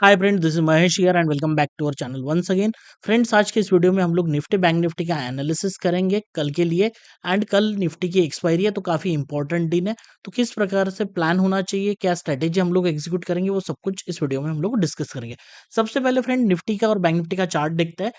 Hi friends, this is Mahesh here and welcome back to our channel once again. Friends, आज के इस video में हम लोग निफ्टी बैंक निफ्टी का एनालिसिस करेंगे कल के लिए। एंड कल निफ्टी की एक्सपायरी है तो काफ़ी इंपॉर्टेंट दिन है। तो किस प्रकार से प्लान होना चाहिए, क्या स्ट्रेटेजी हम लोग एग्जीक्यूट करेंगे, वो सब कुछ इस वीडियो में हम लोग डिस्कस करेंगे। सबसे पहले फ्रेंड, निफ्टी का और बैंक निफ्टी का चार्ट देखते हैं।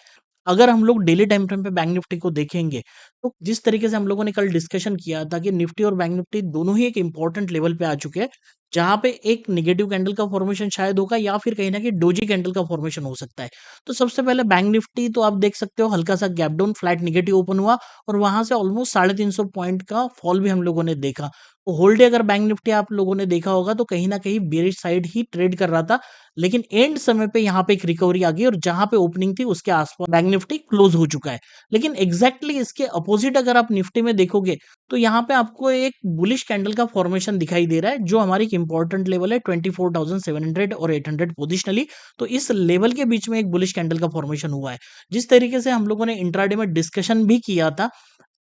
अगर हम लोग डेली टाइम फ्रेम पे बैंक निफ्टी को देखेंगे तो जिस तरीके से हम लोगों ने कल डिस्कशन किया था कि निफ्टी और बैंक निफ्टी दोनों ही एक इंपॉर्टेंट लेवल पे आ चुके हैं, जहां पे एक निगेटिव कैंडल का फॉर्मेशन शायद होगा या फिर कहीं ना कहीं डोजी कैंडल का फॉर्मेशन हो सकता है। तो सबसे पहले बैंक निफ्टी तो आप देख सकते हो, हल्का सा gap down flat negative open हुआ और वहां से ऑलमोस्ट 350 पॉइंट का फॉल भी हम लोगों ने देखा। तो होल डे अगर बैंक निफ्टी आप लोगों ने देखा होगा तो कहीं ना कहीं बेरिश साइड ही ट्रेड कर रहा था, लेकिन एंड समय पे यहाँ पे एक रिकवरी आ गई और जहां पे ओपनिंग थी उसके आसपास बैंक निफ्टी क्लोज हो चुका है। लेकिन एग्जैक्टली इसके अपोजिट अगर आप निफ्टी में देखोगे तो यहाँ पे आपको एक बुलिश कैंडल का फॉर्मेशन दिखाई दे रहा है, जो हमारी एक इंपॉर्टेंट लेवल है 24,700 और 800 पोजिशनली। तो इस लेवल के बीच में एक बुलिश कैंडल का फॉर्मेशन हुआ है। जिस तरीके से हम लोगों ने इंट्राडे में डिस्कशन भी किया था,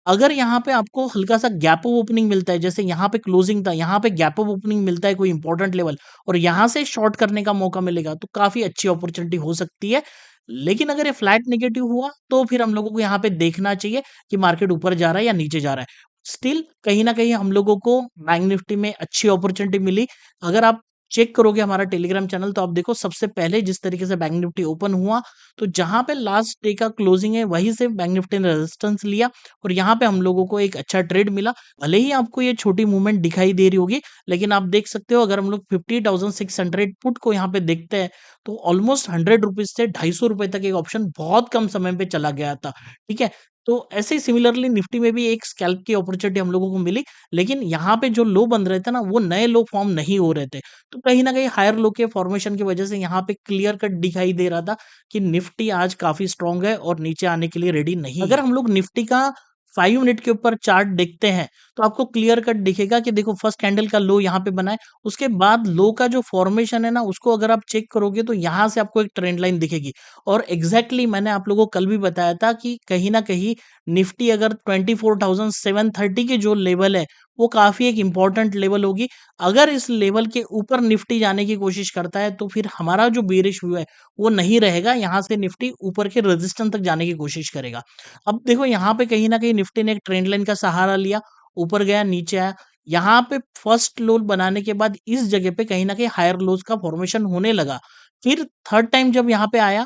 अगर यहाँ पे आपको हल्का सा गैप ऑफ ओपनिंग मिलता है, जैसे यहाँ पे क्लोजिंग था, यहाँ पे गैप ऑफ ओपनिंग मिलता है कोई इंपॉर्टेंट लेवल, और यहाँ से शॉर्ट करने का मौका मिलेगा तो काफी अच्छी अपॉर्चुनिटी हो सकती है। लेकिन अगर ये फ्लैट नेगेटिव हुआ तो फिर हम लोगों को यहाँ पे देखना चाहिए कि मार्केट ऊपर जा रहा है या नीचे जा रहा है। स्टिल कहीं ना कहीं हम लोगों को बैंक निफ्टी में अच्छी अपॉर्चुनिटी मिली। अगर आप चेक करोगे हमारा टेलीग्राम चैनल तो आप देखो, सबसे पहले जिस तरीके से बैंक निफ्टी ओपन हुआ तो जहां पे लास्ट डे का क्लोजिंग है वहीं से बैंक निफ्टी ने रेजिस्टेंस लिया और यहाँ पे हम लोगों को एक अच्छा ट्रेड मिला। भले ही आपको ये छोटी मूवमेंट दिखाई दे रही होगी, लेकिन आप देख सकते हो अगर हम लोग 50,600 पुट को यहाँ पे देखते हैं तो ऑलमोस्ट 100 रुपीज से 250 रुपए तक एक ऑप्शन बहुत कम समय पे चला गया था। ठीक है, तो ऐसे ही सिमिलरली निफ्टी में भी एक स्कैल्प की अपॉर्चुनिटी हम लोगों को मिली, लेकिन यहाँ पे जो लो बन रहे थे ना, वो नए लो फॉर्म नहीं हो रहे थे। तो कहीं ना कहीं हायर लो के फॉर्मेशन की वजह से यहाँ पे क्लियर कट दिखाई दे रहा था कि निफ्टी आज काफी स्ट्रांग है और नीचे आने के लिए रेडी नहीं है। अगर हम लोग निफ्टी का 5 मिनट के ऊपर चार्ट देखते हैं तो आपको क्लियर कट दिखेगा कि देखो, फर्स्ट कैंडल का लो यहाँ पे बना है, उसके बाद लो का जो फॉर्मेशन है ना, उसको अगर आप चेक करोगे तो यहाँ से आपको एक ट्रेंड लाइन दिखेगी। और एग्जैक्टली मैंने आप लोगों को कल भी बताया था कि कहीं ना कहीं निफ्टी अगर 24,730 के जो लेवल है वो काफी एक इंपॉर्टेंट लेवल होगी। अगर इस लेवल के ऊपर निफ्टी जाने की कोशिश करता है तो फिर हमारा जो बेरिश व्यू है वो नहीं रहेगा, यहाँ से निफ्टी ऊपर के रेजिस्टेंस तक जाने की कोशिश करेगा। अब देखो, यहाँ पे कहीं ना कहीं निफ्टी ने एक ट्रेंड लाइन का सहारा लिया, ऊपर गया नीचे आया। यहाँ पे फर्स्ट लो बनाने के बाद इस जगह पे कहीं ना कहीं हायर लोज का फॉर्मेशन होने लगा। फिर थर्ड टाइम जब यहाँ पे आया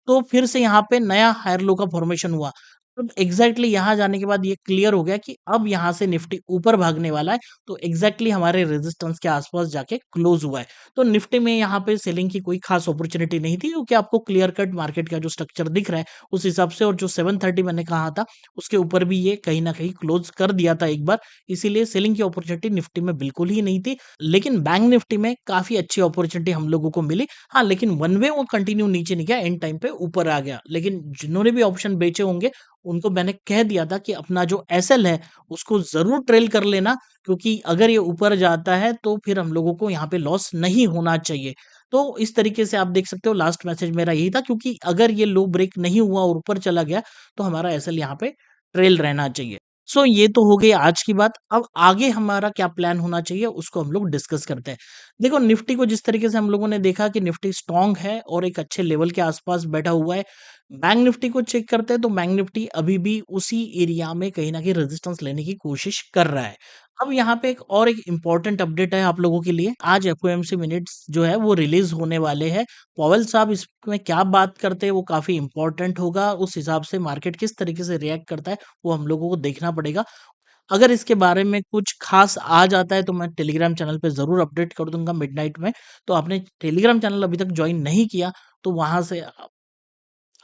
तो फिर से यहाँ पे नया हायर लो का फॉर्मेशन हुआ। तो एग्जैक्टली यहाँ जाने के बाद ये क्लियर हो गया कि अब यहाँ से निफ्टी ऊपर भागने वाला है। तो एग्जैक्टली हमारे रेजिस्टेंस के आसपास जाके क्लोज हुआ है। तो निफ्टी में यहाँ पे सेलिंग की कोई खास अपॉर्चुनिटी नहीं थी, क्योंकि आपको क्लियर कट मार्केट का जो स्ट्रक्चर दिख रहा है उस हिसाब से, और जो 730 मैंने कहा था उसके ऊपर भी ये कहीं ना कहीं क्लोज कर दिया था एक बार। इसीलिए सेलिंग की अपॉर्चुनिटी निफ्टी में बिल्कुल ही नहीं थी। लेकिन बैंक निफ्टी में काफी अच्छी अपॉर्चुनिटी हम लोगों को मिली। हाँ, लेकिन वन वे वो कंटिन्यू नीचे नहीं गया, एंड टाइम पे ऊपर आ गया। लेकिन जिन्होंने भी ऑप्शन बेचे होंगे उनको मैंने कह दिया था कि अपना जो एसएल है उसको जरूर ट्रेल कर लेना, क्योंकि अगर ये ऊपर जाता है तो फिर हम लोगों को यहाँ पे लॉस नहीं होना चाहिए। तो इस तरीके से आप देख सकते हो, लास्ट मैसेज मेरा यही था, क्योंकि अगर ये लो ब्रेक नहीं हुआ और ऊपर चला गया तो हमारा एसएल यहाँ पे ट्रेल रहना चाहिए। सो ये तो हो गई आज की बात। अब आगे हमारा क्या प्लान होना चाहिए उसको हम लोग डिस्कस करते हैं। देखो, निफ्टी को जिस तरीके से हम लोगों ने देखा कि निफ्टी स्ट्रांग है और एक अच्छे लेवल के आसपास बैठा हुआ है। बैंक निफ्टी को चेक करते हैं तो बैंक निफ्टी अभी भी उसी एरिया में कहीं ना कहीं रेजिस्टेंस लेने की कोशिश कर रहा है। अब यहाँ पे एक इम्पोर्टेंट अपडेट है आप लोगों के लिए। आज एफओएमसी मिनट्स जो है वो रिलीज होने वाले हैं। पॉवेल साहब इसमें क्या बात करते हैं वो काफी इंपॉर्टेंट होगा। उस हिसाब से मार्केट किस तरीके से रिएक्ट करता है वो हम लोगों को देखना पड़ेगा। अगर इसके बारे में कुछ खास आ जाता है तो मैं टेलीग्राम चैनल पे ज़रूर अपडेट कर दूँगा मिडनाइट में। तो आपने टेलीग्राम चैनल अभी तक जॉइन नहीं किया तो वहाँ से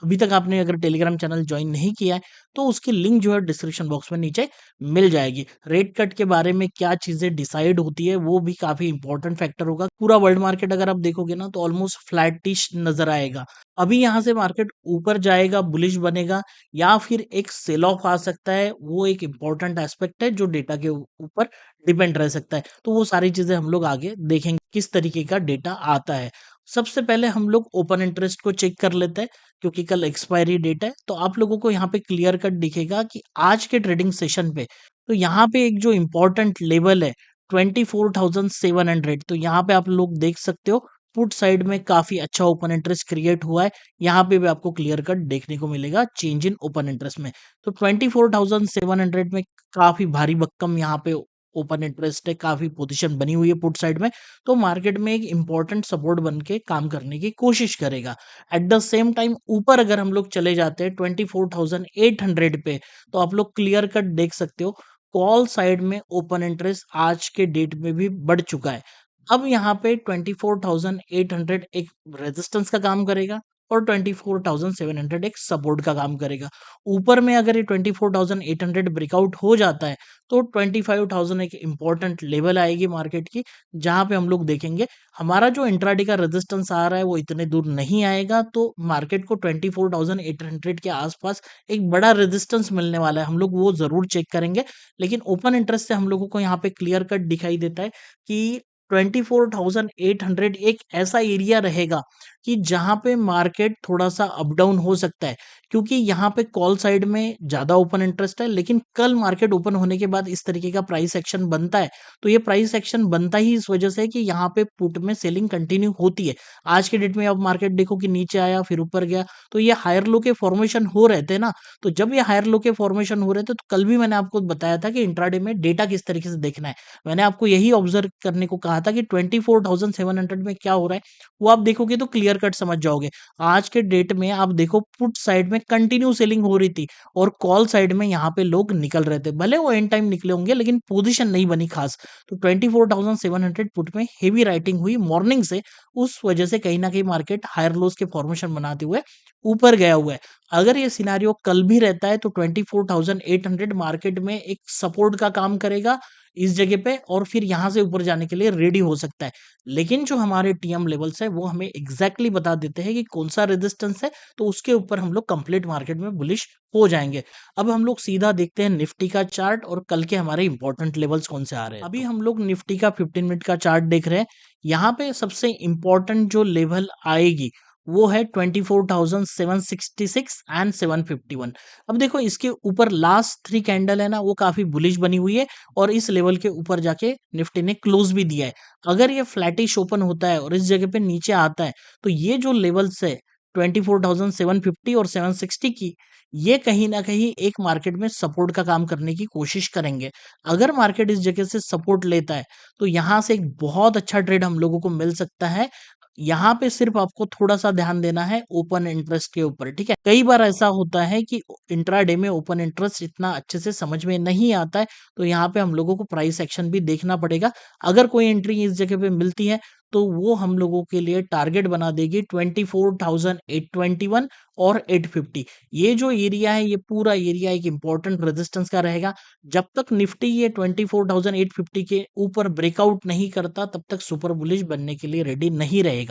अभी तक आपने अगर टेलीग्राम चैनल जॉइन नहीं किया है तो उसकी लिंक जो है डिस्क्रिप्शन बॉक्स में नीचे मिल जाएगी। रेट कट के बारे में क्या चीज़ें डिसाइड होती है वो भी काफ़ी इंपॉर्टेंट फैक्टर होगा। पूरा वर्ल्ड मार्केट अगर आप देखोगे ना तो ऑलमोस्ट फ्लैटिश नज़र आएगा। अभी यहाँ से मार्केट ऊपर जाएगा, बुलिश बनेगा, या फिर एक सेल ऑफ आ सकता है, वो एक इम्पोर्टेंट एस्पेक्ट है जो डेटा के ऊपर डिपेंड रह सकता है। तो वो सारी चीज़ें हम लोग आगे देखेंगे किस तरीके का डेटा आता है। सबसे पहले हम लोग ओपन इंटरेस्ट को चेक कर लेते हैं, क्योंकि कल एक्सपायरी डेट है। तो आप लोगों को यहाँ पे क्लियर कट दिखेगा कि आज के ट्रेडिंग सेशन पे तो यहाँ पे एक जो इम्पोर्टेंट लेवल है 24,700, तो यहाँ पे आप लोग देख सकते हो पुट साइड में काफ़ी अच्छा ओपन इंटरेस्ट क्रिएट हुआ है। यहाँ पे भी आपको क्लियर कट देखने को मिलेगा चेंज इन ओपन इंटरेस्ट में। तो 24,700 में काफ़ी भारी भक्कम यहाँ पे ओपन इंटरेस्ट है, काफ़ी पोजीशन बनी हुई है पुट साइड में। तो मार्केट में एक इम्पोर्टेंट सपोर्ट बन के काम करने की कोशिश करेगा। एट द सेम टाइम ऊपर अगर हम लोग चले जाते हैं 24,800 पे, तो आप लोग क्लियर कट देख सकते हो कॉल साइड में ओपन इंटरेस्ट आज के डेट में भी बढ़ चुका है। अब यहाँ पे 24,800 एक रेजिस्टेंस का काम करेगा और 24,700 एक सपोर्ट का काम करेगा। ऊपर में अगर ये 24,800 ब्रेकआउट हो जाता है, तो 25,000 एक इम्पोर्टेंट लेवल आएगी मार्केट की, जहाँ पे हम लोग देखेंगे हमारा जो इंट्राडे का रेजिस्टेंस आ रहा है वो इतने दूर नहीं आएगा, तो मार्केट को 24,800 के आसपास एक बड़ा रेजिस्टेंस मिलने वाला है। हम लोग वो ज़रूर चेक करेंगे, लेकिन ओपन इंटरेस्ट से हम लोगों को यहाँ पे क्लियर कट दिखाई देता है कि 24,800 एक ऐसा एरिया रहेगा कि जहाँ पे मार्केट थोड़ा-सा अप डाउन हो सकता है, क्योंकि यहाँ पे कॉल साइड में ज़्यादा ओपन इंटरेस्ट है, लेकिन कल मार्केट ओपन होने के बाद इस तरीके का प्राइस एक्शन बनता है, तो ये प्राइस एक्शन बनता ही इस वजह से है कि यहाँ पे पुट में सेलिंग कंटिन्यू होती है। आज के डेट में अब मार्केट देखो कि नीचे आया फिर ऊपर गया, तो ये हायर लो के फॉर्मेशन हो रहे थे ना, तो जब ये हायर लो के फॉर्मेशन हो रहे थे, तो कल भी मैंने आपको बताया था कि इंट्राडे में डेटा किस तरीके से देखना है। मैंने आपको यही ऑब्जर्व करने को कहा था कि 24,700 में क्या हो रहा है, वो आप देखोगे तो क्लियर कट समझ जाओगे। आज के डेट में आप देखो पुट साइड में कंटिन्यू सेलिंग हो रही थी और कॉल साइड में यहाँ पे लोग निकल रहे थे। भले वो एंड टाइम निकले होंगे, लेकिन पोजीशन नहीं बनी खास। तो 24,700 पुट में हेवी राइटिंग हुई मॉर्निंग से, उस वजह से कहीं न कहीं मार्केट हायर लोज के फॉर्मेशन बनाते हुए ऊपर गया हुआ है। अगर ये सिनेरियो कल भी रहता है तो 24,800 मार्केट में एक सपोर्ट का काम करेगा इस जगह पे, और फिर यहाँ से ऊपर जाने के लिए रेडी हो सकता है। लेकिन जो हमारे टीएम लेवल्स है वो हमें एग्जैक्टली बता देते हैं कि कौन सा रेजिस्टेंस है, तो उसके ऊपर हम लोग कंप्लीट मार्केट में बुलिश हो जाएंगे। अब हम लोग सीधा देखते हैं निफ्टी का चार्ट और कल के हमारे इंपॉर्टेंट लेवल्स कौन से आ रहे हैं। अभी हम लोग निफ्टी का 15 मिनट का चार्ट देख रहे हैं। यहाँ पे सबसे इंपॉर्टेंट जो लेवल आएगी वो है 24,766 एंड 751। अब देखो इसके ऊपर लास्ट 3 कैंडल है ना, वो काफी बुलिश बनी हुई है और इस लेवल के ऊपर जाके निफ्टी ने क्लोज भी दिया है। अगर ये फ्लैटिश ओपन होता है और इस जगह पे नीचे आता है, तो ये जो लेवल्स है 24,750 और 760 की, ये कहीं ना कहीं एक मार्केट में सपोर्ट का काम करने की कोशिश करेंगे। अगर मार्केट इस जगह से सपोर्ट लेता है, तो यहाँ से एक बहुत अच्छा ट्रेड हम लोगों को मिल सकता है। यहाँ पे सिर्फ आपको थोड़ा-सा ध्यान देना है ओपन इंटरेस्ट के ऊपर, ठीक है? कई बार ऐसा होता है कि इंट्राडे में ओपन इंटरेस्ट इतना अच्छे से समझ में नहीं आता है, तो यहाँ पे हम लोगों को प्राइस एक्शन भी देखना पड़ेगा। अगर कोई एंट्री इस जगह पे मिलती है, तो वो हम लोगों के लिए टारगेट बना देगी 24,821 और 850। ये जो एरिया है, ये पूरा एरिया एक इम्पोर्टेंट रेजिस्टेंस का रहेगा। जब तक निफ्टी ये 24,850 के ऊपर ब्रेकआउट नहीं करता, तब तक सुपर बुलिश बनने के लिए रेडी नहीं रहेगा।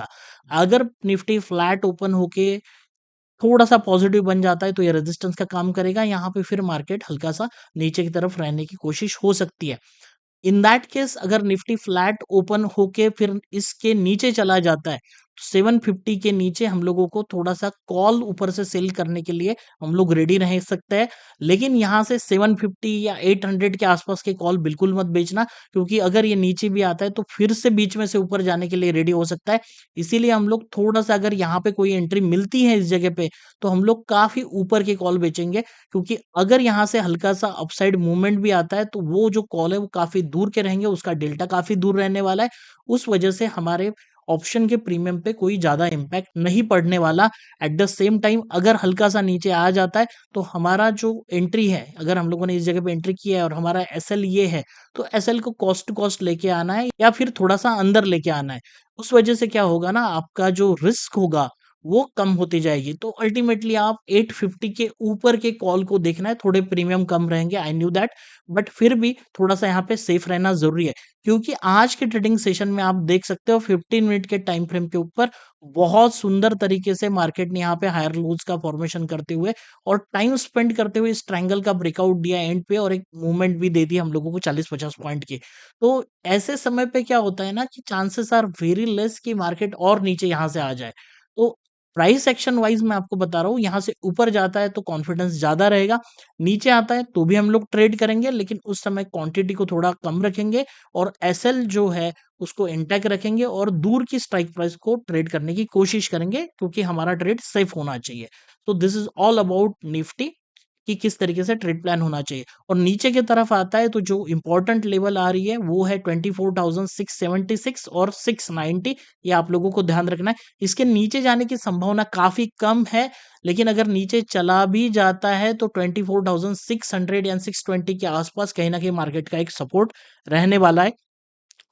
अगर निफ्टी फ्लैट ओपन होके थोड़ा-सा पॉजिटिव बन जाता है, तो ये रेजिस्टेंस का काम करेगा। यहाँ पे फिर मार्केट हल्का-सा नीचे की तरफ रहने की कोशिश हो सकती है। इन दैट केस अगर निफ्टी फ्लैट ओपन होके फिर इसके नीचे चला जाता है, 750 के नीचे हम लोगों को थोड़ा-सा कॉल ऊपर से सेल करने के लिए हम लोग रेडी रह सकते हैं। लेकिन यहाँ से 750 या 800 के आसपास के कॉल बिल्कुल मत बेचना, क्योंकि अगर ये नीचे भी आता है तो फिर से बीच में से ऊपर जाने के लिए रेडी हो सकता है। इसीलिए हम लोग थोड़ा-सा, अगर यहाँ पे कोई एंट्री मिलती है इस जगह पे, तो हम लोग काफ़ी ऊपर के कॉल बेचेंगे, क्योंकि अगर यहाँ से हल्का-सा अपसाइड मूवमेंट भी आता है, तो वो जो कॉल है वो काफ़ी दूर के रहेंगे, उसका डेल्टा काफ़ी दूर रहने वाला है। उस वजह से हमारे ऑप्शन के प्रीमियम पे कोई ज़्यादा इम्पैक्ट नहीं पड़ने वाला। एट द सेम टाइम अगर हल्का-सा नीचे आ जाता है, तो हमारा जो एंट्री है, अगर हम लोगों ने इस जगह पे एंट्री किया है और हमारा एसएल ये है, तो एसएल को कॉस्ट टू कॉस्ट लेके आना है या फिर थोड़ा-सा अंदर लेके आना है। उस वजह से क्या होगा ना, आपका जो रिस्क होगा वो कम होती जाएगी। तो अल्टीमेटली आप 850 के ऊपर के कॉल को देखना है, थोड़े प्रीमियम कम रहेंगे, आई न्यू दैट, बट फिर भी थोड़ा-सा यहाँ पे सेफ रहना ज़रूरी है। क्योंकि आज के ट्रेडिंग सेशन में आप देख सकते हो 15 मिनट के टाइम फ्रेम के ऊपर बहुत सुंदर तरीके से मार्केट ने यहाँ पे हायर लोज का फॉर्मेशन करते हुए और टाइम स्पेंड करते हुए इस ट्रायंगल का ब्रेकआउट दिया एंड पे, और एक मूवमेंट भी दे दी हम लोगों को 40-50 पॉइंट की। तो ऐसे समय पे क्या होता है ना कि चांसेस आर वेरी लेस कि मार्केट और नीचे यहाँ से आ जाए। तो प्राइस एक्शन वाइज मैं आपको बता रहा हूँ, यहाँ से ऊपर जाता है तो कॉन्फिडेंस ज़्यादा रहेगा, नीचे आता है तो भी हम लोग ट्रेड करेंगे, लेकिन उस समय क्वांटिटी को थोड़ा कम रखेंगे और एसएल जो है उसको इंटैक्ट रखेंगे और दूर की स्ट्राइक प्राइस को ट्रेड करने की कोशिश करेंगे, क्योंकि हमारा ट्रेड सेफ होना चाहिए। तो this is all about Nifty कि किस तरीके से ट्रेड प्लान होना चाहिए। और नीचे की तरफ आता है तो जो इंपॉर्टेंट लेवल आ रही है वो है 24,676 और 690। ये आप लोगों को ध्यान रखना है। इसके नीचे जाने की संभावना काफी कम है, लेकिन अगर नीचे चला भी जाता है तो 24,600 या 620 के आसपास कहीं ना कहीं मार्केट का एक सपोर्ट रहने वाला है।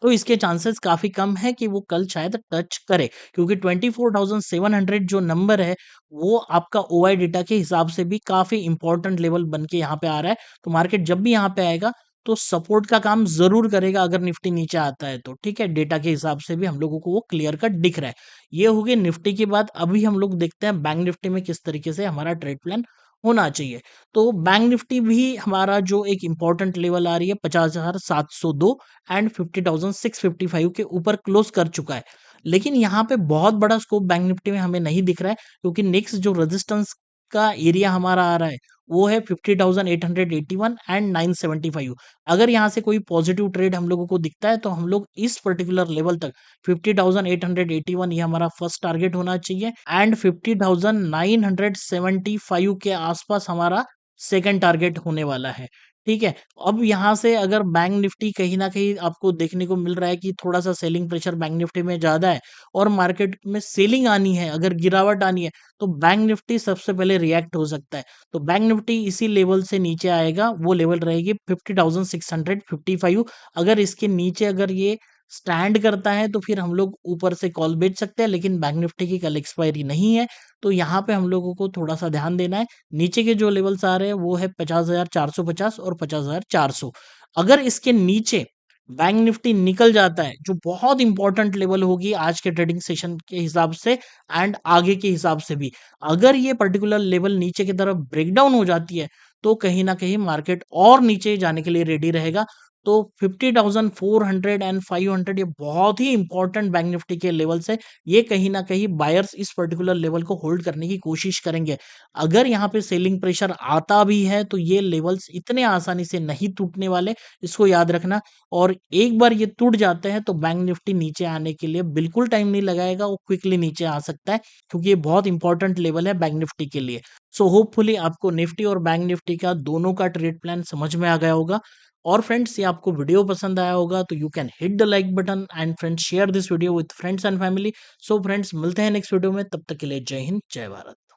तो इसके चांसेस काफ़ी कम है कि वो कल शायद टच करे, क्योंकि 24,700 जो नंबर है, वो आपका ओआई डेटा के हिसाब से भी काफ़ी इंपॉर्टेंट लेवल बन के यहाँ पे आ रहा है। तो मार्केट जब भी यहाँ पे आएगा, तो सपोर्ट का काम ज़रूर करेगा अगर निफ्टी नीचे आता है तो, ठीक है? डेटा के हिसाब से भी हम लोगों को वो क्लियर कट दिख रहा है। ये हो गई निफ्टी की बात। अभी हम लोग देखते हैं बैंक निफ्टी में किस तरीके से हमारा ट्रेड प्लान होना चाहिए। तो बैंक निफ्टी भी हमारा जो एक इम्पोर्टेंट लेवल आ रही है 50,702 एंड 50,655 के ऊपर क्लोज कर चुका है। लेकिन यहाँ पे बहुत बड़ा स्कोप बैंक निफ्टी में हमें नहीं दिख रहा है, क्योंकि नेक्स्ट जो रेजिस्टेंस का एरिया हमारा आ रहा है वो है 50,881 एंड 975। अगर यहाँ से कोई पॉजिटिव ट्रेड हम लोगों को दिखता है तो हम लोग इस पर्टिकुलर लेवल तक 50,881 ये हमारा फर्स्ट टारगेट होना चाहिए एंड 50,975 के आसपास हमारा सेकंड टारगेट होने वाला है। ठीक है? अब यहाँ से अगर बैंक निफ्टी कहीं न कहीं आपको देखने को मिल रहा है कि थोड़ा-सा सेलिंग प्रेशर बैंक निफ्टी में ज़्यादा है और मार्केट में सेलिंग आनी है, अगर गिरावट आनी है, तो बैंक निफ्टी सबसे पहले रिएक्ट हो सकता है। तो बैंक निफ्टी इसी लेवल से नीचे आएगा, वो लेवल रहेगी 50,655। अगर इसके नीचे अगर ये स्टैंड करता है, तो फिर हम लोग ऊपर से कॉल बेच सकते हैं, लेकिन बैंक निफ्टी की कल एक्सपायरी नहीं है, तो यहाँ पे हम लोगों को थोड़ा-सा ध्यान देना है। नीचे के जो लेवल्स आ रहे हैं वो है 50,450 और 50,400। अगर इसके नीचे बैंक निफ्टी निकल जाता है, जो बहुत इंपॉर्टेंट लेवल होगी आज के ट्रेडिंग सेशन के हिसाब से एंड आगे के हिसाब से भी, अगर ये पर्टिकुलर लेवल नीचे की तरफ ब्रेकडाउन हो जाती है, तो कहीं न कहीं मार्केट और नीचे जाने के लिए रेडी रहेगा। तो 50,400 एंड 500 ये बहुत ही इंपॉर्टेंट बैंक निफ्टी के लेवल्स है। ये कहीं न कहीं बायर्स इस पर्टिकुलर लेवल को होल्ड करने की कोशिश करेंगे। अगर यहाँ पे सेलिंग प्रेशर आता भी है, तो ये लेवल्स इतने आसानी से नहीं टूटने वाले, इसको याद रखना। और एक बार ये टूट जाते हैं, तो बैंक निफ्टी नीचे आने के लिए बिल्कुल टाइम नहीं लगाएगा, वो क्विकली नीचे आ सकता है, क्योंकि ये बहुत इंपॉर्टेंट लेवल है बैंक निफ्टी के लिए। सो होपफुली आपको निफ्टी और बैंक निफ्टी का दोनों का ट्रेड प्लान समझ में आ गया होगा। और फ्रेंड्स, ये आपको वीडियो पसंद आया होगा तो you can hit the like button and friends share this video with friends and family. So friends, मिलते हैं नेक्स्ट वीडियो में, तब तक के लिए जय हिंद, जय भारत।